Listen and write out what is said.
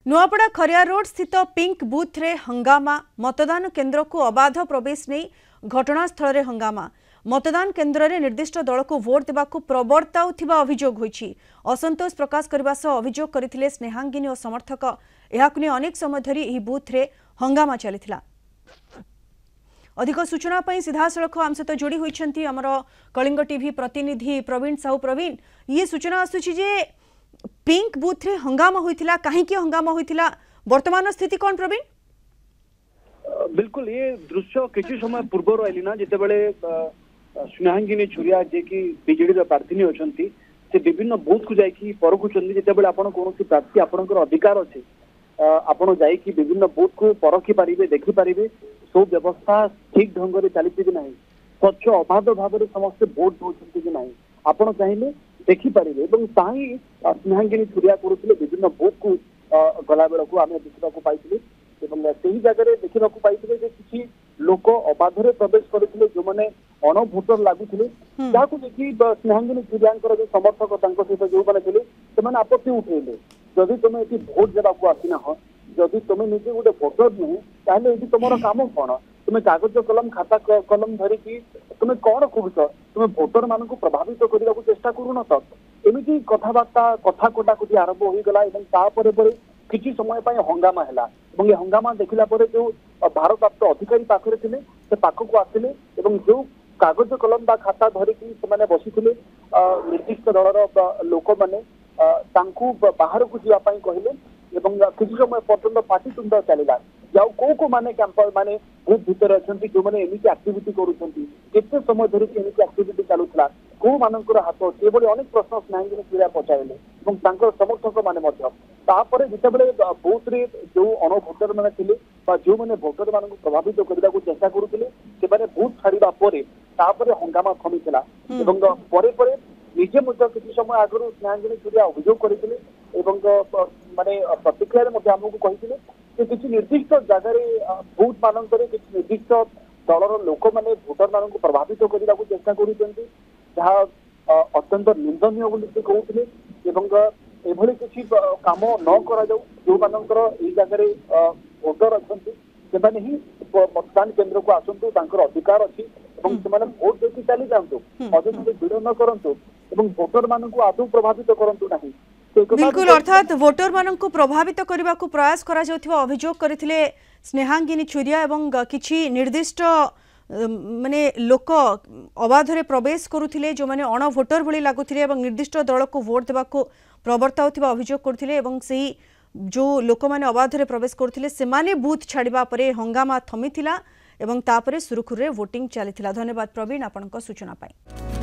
नुआपड़ा खरिया road स्थित pink booth रे हंगामा मतदान केन्द्र को अबाध प्रवेश नहीं घटनास्थल रे हंगामा मतदान केन्द्र रे निर्दिष्ट दल को भोट देवा प्रवर्ताउथिबा अभियोग होईछि। असंतोष प्रकाश करबा सह अभियोग करथिले स्नेहांगिनी और समर्थक। एहाकु नै अनेक समय धरी एही बूथ रे हंगामा चलिथिला। अधिक सूचना पई सीधा सड़क आम सहित जोड़ी होइछंती हमर कलिंग टीवी प्रतिनिधि प्रवीण साहू। प्रवीण, ये सूचना आसुछि जे पिंक बूथ रे हंगामा होइथिला, काहे कि हंगामा होइथिला, वर्तमान स्थिति कोन? प्रवीण, बिल्कुल ये दृश्य किसी समय पूर्व रही ना जिते बड़े स्नेहांगिनी छुरिया जे कि बीजेडी प्रार्थी अच्छी से विभिन्न बूथ को जाकि परखुंट जिते बड़े आप कौन प्रार्थी आपंकर अधिकार अच्छे आपड़ जाकि विभिन्न बूथ को परखी पारे देखी पारे सब व्यवस्था ठीक ढंग से चली कि ना स्वच्छ अबाध भाव में समस्त भोट दौरान कि ना आपड़ चाहिए देखिपारे। स्नेहांगिनी छुरिया करुले विभिन्न बूथ को गला बेलू आम देखा पाई से जगह देखा पाई किसी लोक अबाधरे प्रवेश करते जो मैंने अण भोटर लगुले जहाँ देखिए स्नेहांगिनी छुरिया जो समर्थक सहित जो मैंने थे से आपत्ति उठेले जदि तुम ये भोट देवाक आसीना जदि तुम निजे गोटे भोटर नुहे ताहले ये तुम काम कौन तुम कागज कलम खाता कलम धरिकी तुम कौन करुच तुम भोटर मान प्रभावित करने को चेष्टा करून तो एमती कथबार्ता कथा कटाकटी आरंभ हो गला। किसी समय हंगामा है ये हंगामा देखला जो भारप्राप्त अधिकारी पाखे थे से पाखक आसिले जो कागज कलम बा खाता धरिकी से बसी निर्दिष्ट दलर लोक मैंने बाहर को जावाई कहले किसी समय पर्यटन पाटितुंड चलला जाऊ को माने कैंपर माने बूथ भितर अच्छा जो मैंने एमती एक्टिविटी करते समय धरिकी एमती एक्टिविटी चलुला कौ मानकर हाथ अच्छे ये अनेक प्रश्न स्नेहांगिनी छुरिया पचारे समर्थक मैंने जिते बड़े बूथ रे जो अण भोटर मैंने थे जो मैंने भोटर मान प्रभावित करने को चेष्टा करुले बूथ छाड़ा हंगामा थमी निजे किसी समय आगु स्नेहांगिनी छुरिया अभियोग करते माने प्रतिक्रिया आमको कहते किसी निर्दिष्ट जगह बूथ मानक किसी निर्दिष्ट दलर लोक मैंने भोटर मान प्रभावित करने को चेष्टा करा अत्यंत निंदनीय बोली से कहते एभली किसी काम न करा जो मानकर ये जगह भोटर अच्छा से ही मतदान केन्द्र को आसतु अधिकार अच्छी भोट देखी चली जातु अଯଥା भिड़ न करतु भोटर मान आदौ प्रभावित करूँ ना। बिल्कुल, अर्थात वोटर मानक प्रभावित करने को प्रयास करा जाउथिबा अभियोग करथिले स्नेहांगिनी छुरिया एवं किछि निर्दिष्ट माने लोक अबाधरे प्रवेश करुथिले जो माने अण भोटर भली लागुथिले एवं निर्दिष्ट दल को भोट देवा को प्रवर्ताउथिबा अभियोग करथिले एवं सेही जो लोक माने अबाधरे प्रवेश करुथिले से माने बूथ छाड़िबा परे हंगामा थमिथिला एवं तापरे सुरुखुरे वोटिंग चलिथिला। धन्यवाद प्रवीण आपनका सूचना पाई।